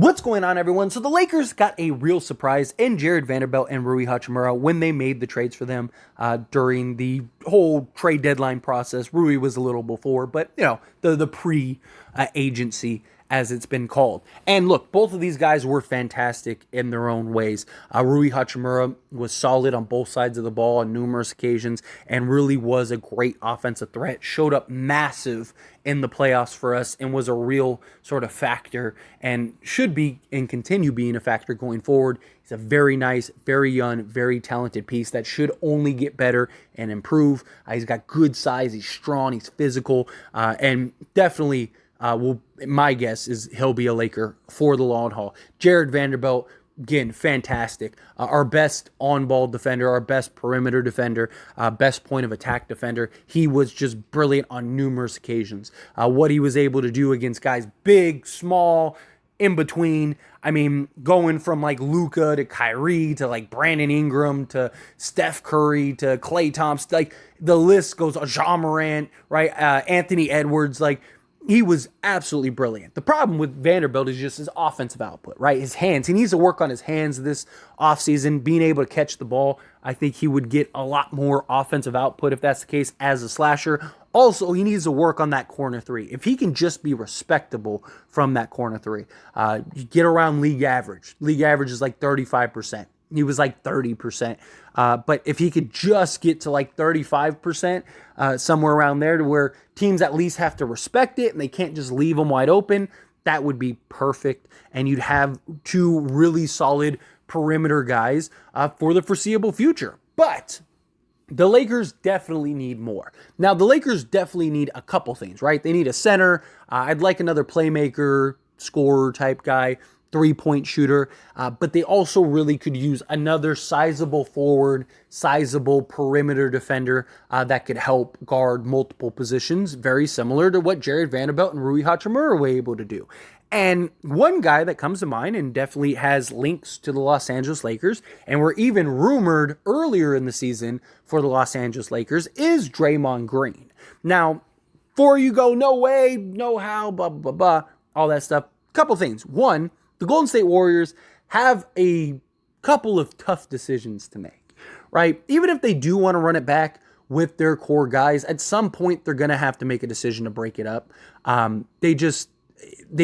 What's going on, everyone? So the Lakers got a real surprise in Jared Vanderbilt and Rui Hachimura when they made the trades for them during the whole trade deadline process. Rui was a little before, but the pre-agency, as it's been called. And look, both of these guys were fantastic in their own ways. Rui Hachimura was solid on both sides of the ball on numerous occasions and really was a great offensive threat. Showed up massive in the playoffs for us and was a real sort of factor and should be and continue being a factor going forward. He's a very nice, very young, very talented piece that should only get better and improve. He's got good size, he's strong, he's physical, and definitely my guess is he'll be a Laker for the long haul. Jared Vanderbilt, again, fantastic. Our best on-ball defender, our best perimeter defender, best point of attack defender. He was just brilliant on numerous occasions. What he was able to do against guys big, small, in between. I mean, going from like Luka to Kyrie to like Brandon Ingram to Steph Curry to Klay Thompson. Like the list goes on. Ja Morant, right? Anthony Edwards, like. He was absolutely brilliant. The problem with Vanderbilt is just his offensive output, right? His hands. He needs to work on his hands this offseason, being able to catch the ball. I think he would get a lot more offensive output if that's the case as a slasher. Also, he needs to work on that corner three. If he can just be respectable from that corner three, you get around league average. League average is like 35%. He was like 30%. But if he could just get to like 35%, somewhere around there to where teams at least have to respect it and they can't just leave him wide open, that would be perfect. And you'd have two really solid perimeter guys for the foreseeable future. But the Lakers definitely need more. Now, the Lakers definitely need a couple things, right? They need a center. I'd like another playmaker, scorer type guy. Three-point shooter, but they also really could use another sizable forward, sizable perimeter defender that could help guard multiple positions, very similar to what Jared Vanderbilt and Rui Hachimura were able to do. And one guy that comes to mind and definitely has links to the Los Angeles Lakers, and were even rumored earlier in the season for the Los Angeles Lakers, is Draymond Green. Now, before you go, no way, no how, blah, blah, blah, all that stuff, couple things. One, the Golden State Warriors have a couple of tough decisions to make, right? Even if they do want to run it back with their core guys, at some point they're going to have to make a decision to break it up. They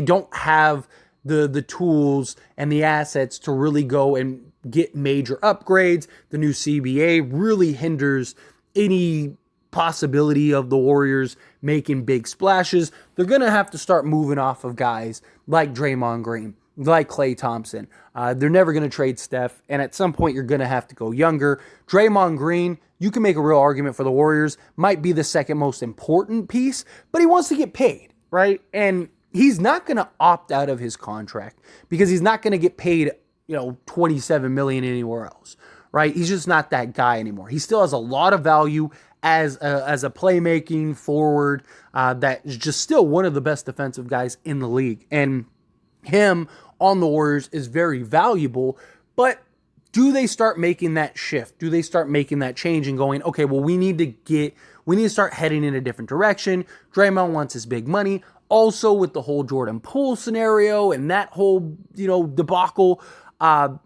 don't have the tools and the assets to really go and get major upgrades. The new CBA really hinders any possibility of the Warriors making big splashes. They're going to have to start moving off of guys like Draymond Green, like Klay Thompson. They're never going to trade Steph, and at some point you're going to have to go younger. Draymond Green, you can make a real argument for the Warriors, might be the second most important piece, but he wants to get paid, right? And he's not going to opt out of his contract because he's not going to get paid, $27 million anywhere else, right? He's just not that guy anymore. He still has a lot of value as a playmaking forward that is just still one of the best defensive guys in the league. And him on the Warriors is very valuable, but do they start making that shift? Do they start making that change and going, okay, well, we need to start heading in a different direction. Draymond wants his big money. Also with the whole Jordan Poole scenario and that whole, debacle,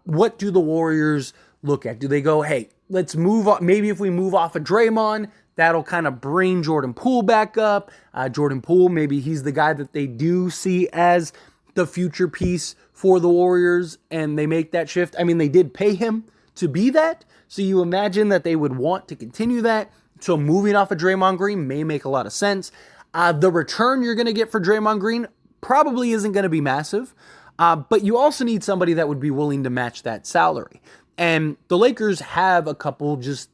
what do the Warriors look at? Do they go, hey, let's move on. Maybe if we move off of Draymond, that'll kind of bring Jordan Poole back up. Jordan Poole, maybe he's the guy that they do see as the future piece for the Warriors, and they make that shift. I mean, they did pay him to be that, so you imagine that they would want to continue that. So moving off of Draymond Green may make a lot of sense. The return you're going to get for Draymond Green probably isn't going to be massive, but you also need somebody that would be willing to match that salary. And the Lakers have a couple just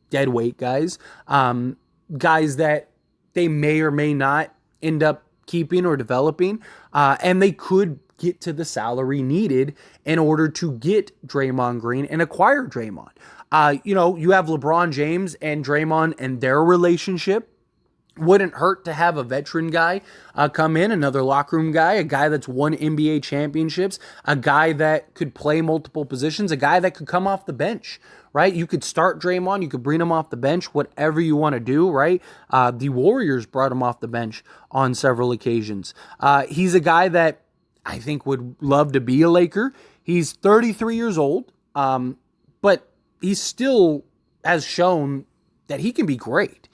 dead weight guys, guys that they may or may not end up keeping or developing, and they could get to the salary needed in order to get Draymond Green and acquire Draymond. You have LeBron James and Draymond and their relationship. Wouldn't hurt to have a veteran guy come in, another locker room guy, a guy that's won NBA championships, a guy that could play multiple positions, a guy that could come off the bench, right? You could start Draymond, you could bring him off the bench, whatever you want to do, right? The Warriors brought him off the bench on several occasions. He's a guy that I think would love to be a Laker. He's 33 years old, but he still has shown that he can be great.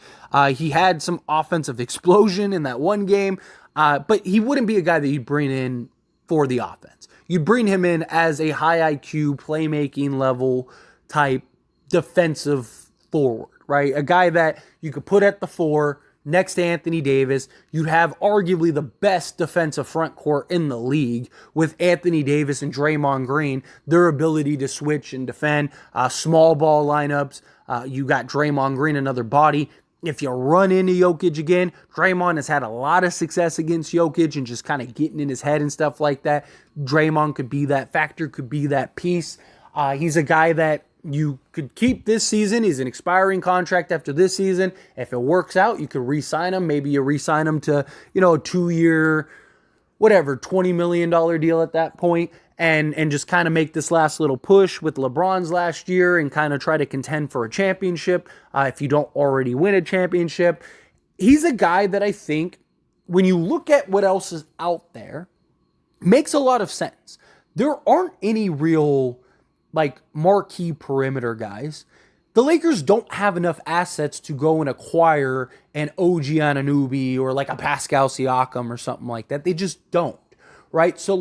He had some offensive explosion in that one game, but he wouldn't be a guy that you'd bring in for the offense. You'd bring him in as a high IQ, playmaking level type defensive forward, right? A guy that you could put at the 4 next to Anthony Davis. You'd have arguably the best defensive front court in the league with Anthony Davis and Draymond Green, their ability to switch and defend, small ball lineups. You got Draymond Green, another body. If you run into Jokic again, Draymond has had a lot of success against Jokic and just kind of getting in his head and stuff like that. Draymond could be that factor, could be that piece. He's a guy that you could keep this season. He's an expiring contract after this season. If it works out, you could re-sign him. Maybe you re-sign him to, a 2-year, whatever, $20 million deal at that point, and just kind of make this last little push with LeBron's last year and kind of try to contend for a championship if you don't already win a championship. He's a guy that I think, when you look at what else is out there, makes a lot of sense. There aren't any real marquee perimeter guys. The Lakers don't have enough assets to go and acquire an OG Anunoby or a Pascal Siakam or something like that. They just don't, right? So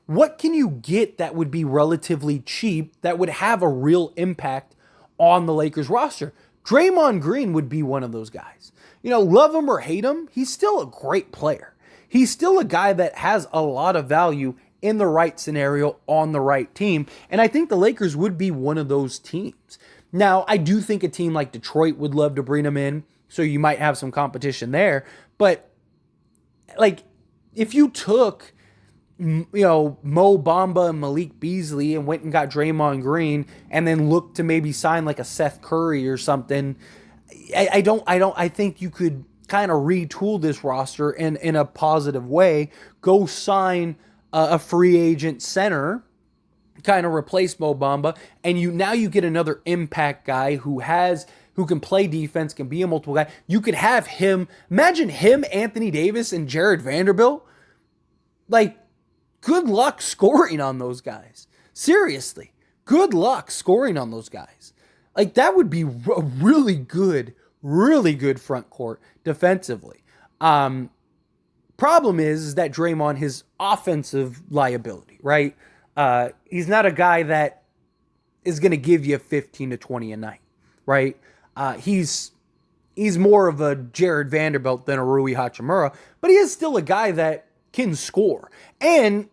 what can you get that would be relatively cheap that would have a real impact on the Lakers roster? Draymond Green would be one of those guys. Love him or hate him, he's still a great player. He's still a guy that has a lot of value in the right scenario on the right team. And I think the Lakers would be one of those teams. Now, I do think a team like Detroit would love to bring him in, so you might have some competition there. But if you took Mo Bamba and Malik Beasley and went and got Draymond Green and then looked to maybe sign a Seth Curry or something, I think you could kind of retool this roster in a positive way. Go sign a free agent center, kind of replace Mo Bamba, and you get another impact guy who can play defense, can be a multiple guy. You could have him, imagine him, Anthony Davis, and Jared Vanderbilt. Good luck scoring on those guys. Seriously, good luck scoring on those guys. That would be a really good front court defensively. Problem is that Draymond, his offensive liability, right? He's not a guy that is going to give you 15 to 20 a night, right? He's more of a Jared Vanderbilt than a Rui Hachimura, but he is still a guy that can score. And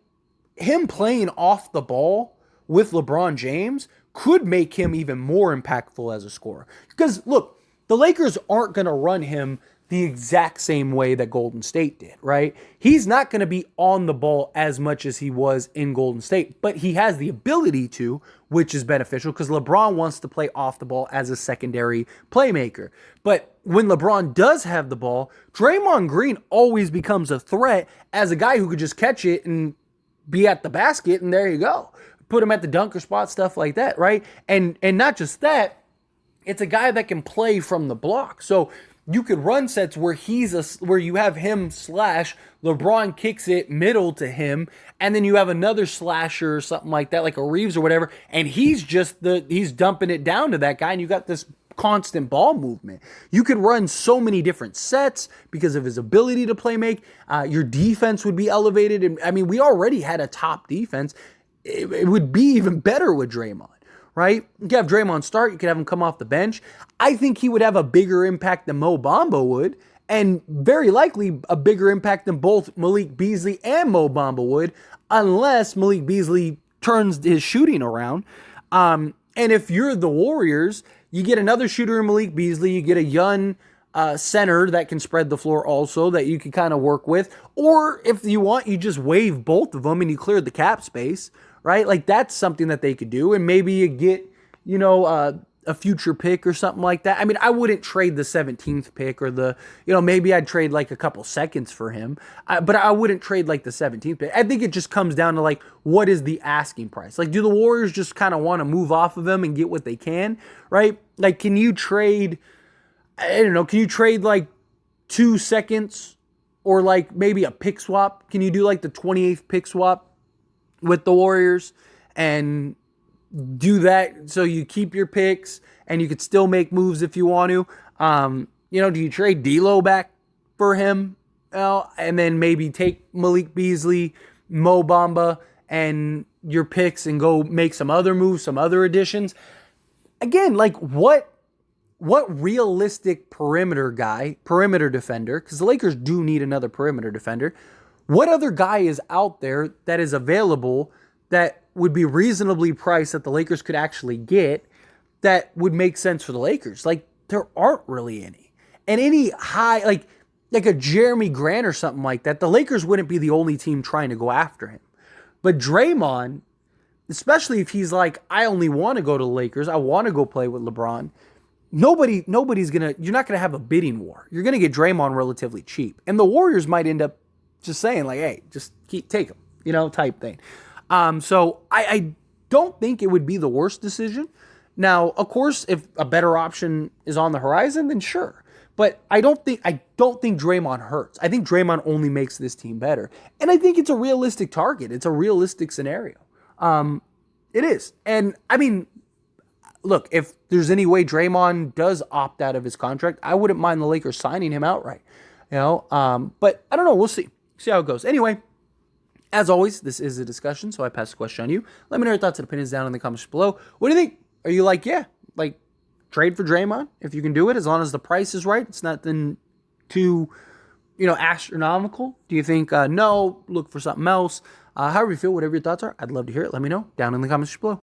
him playing off the ball with LeBron James could make him even more impactful as a scorer. Because, look, the Lakers aren't going to run him the exact same way that Golden State did, right? He's not going to be on the ball as much as he was in Golden State, but he has the ability to, which is beneficial because LeBron wants to play off the ball as a secondary playmaker. But when LeBron does have the ball, Draymond Green always becomes a threat as a guy who could just catch it and be at the basket, and there you go. Put him at the dunker spot, stuff like that, right? And not just that, it's a guy that can play from the block. So you could run sets where where you have him slash, LeBron kicks it middle to him, and then you have another slasher or something like that, like a Reeves or whatever, and he's dumping it down to that guy, and you got this constant ball movement. You could run so many different sets because of his ability to play make. Your defense would be elevated, and we already had a top defense. It would be even better with Draymond. Right? You could have Draymond start. You could have him come off the bench. I think he would have a bigger impact than Mo Bamba would, and very likely a bigger impact than both Malik Beasley and Mo Bamba would, unless Malik Beasley turns his shooting around. And if you're the Warriors, you get another shooter in Malik Beasley. You get a young center that can spread the floor also that you can kind of work with. Or if you want, you just waive both of them and you clear the cap space. Right? That's something that they could do. And maybe you get, a future pick or something like that. I wouldn't trade the 17th pick or maybe I'd trade a couple seconds for him. But I wouldn't trade the 17th pick. I think it just comes down to what is the asking price? Do the Warriors just kind of want to move off of him and get what they can? Right? Can you trade, I don't know, can you trade 2 seconds or like maybe a pick swap? Can you do like the 28th pick swap with the Warriors and do that so you keep your picks and you could still make moves if you want to? Do you trade D'Lo back for him? And then maybe take Malik Beasley, Mo Bamba, and your picks and go make some other moves, some other additions. Again, like what realistic perimeter defender, because the Lakers do need another perimeter defender. What other guy is out there that is available that would be reasonably priced that the Lakers could actually get that would make sense for the Lakers? Like, there aren't really any. And any high, like a Jeremy Grant or something like that, the Lakers wouldn't be the only team trying to go after him. But Draymond, especially if he's like, I only want to go to the Lakers, I want to go play with LeBron, you're not gonna have a bidding war. You're gonna get Draymond relatively cheap. And the Warriors might end up just saying, like, hey, just take him, type thing. So I don't think it would be the worst decision. Now, of course, if a better option is on the horizon, then sure. But I don't think Draymond hurts. I think Draymond only makes this team better. And I think it's a realistic target. It's a realistic scenario. It is. And I mean, look, if there's any way Draymond does opt out of his contract, I wouldn't mind the Lakers signing him outright. But I don't know. We'll see. See how it goes. Anyway, as always, this is a discussion, so I pass the question on you. Let me know your thoughts and opinions down in the comments below. What do you think? Are you like, yeah, like trade for Draymond if you can do it, as long as the price is right? It's nothing too, astronomical. Do you think, no, look for something else? However you feel, whatever your thoughts are, I'd love to hear it. Let me know down in the comments below.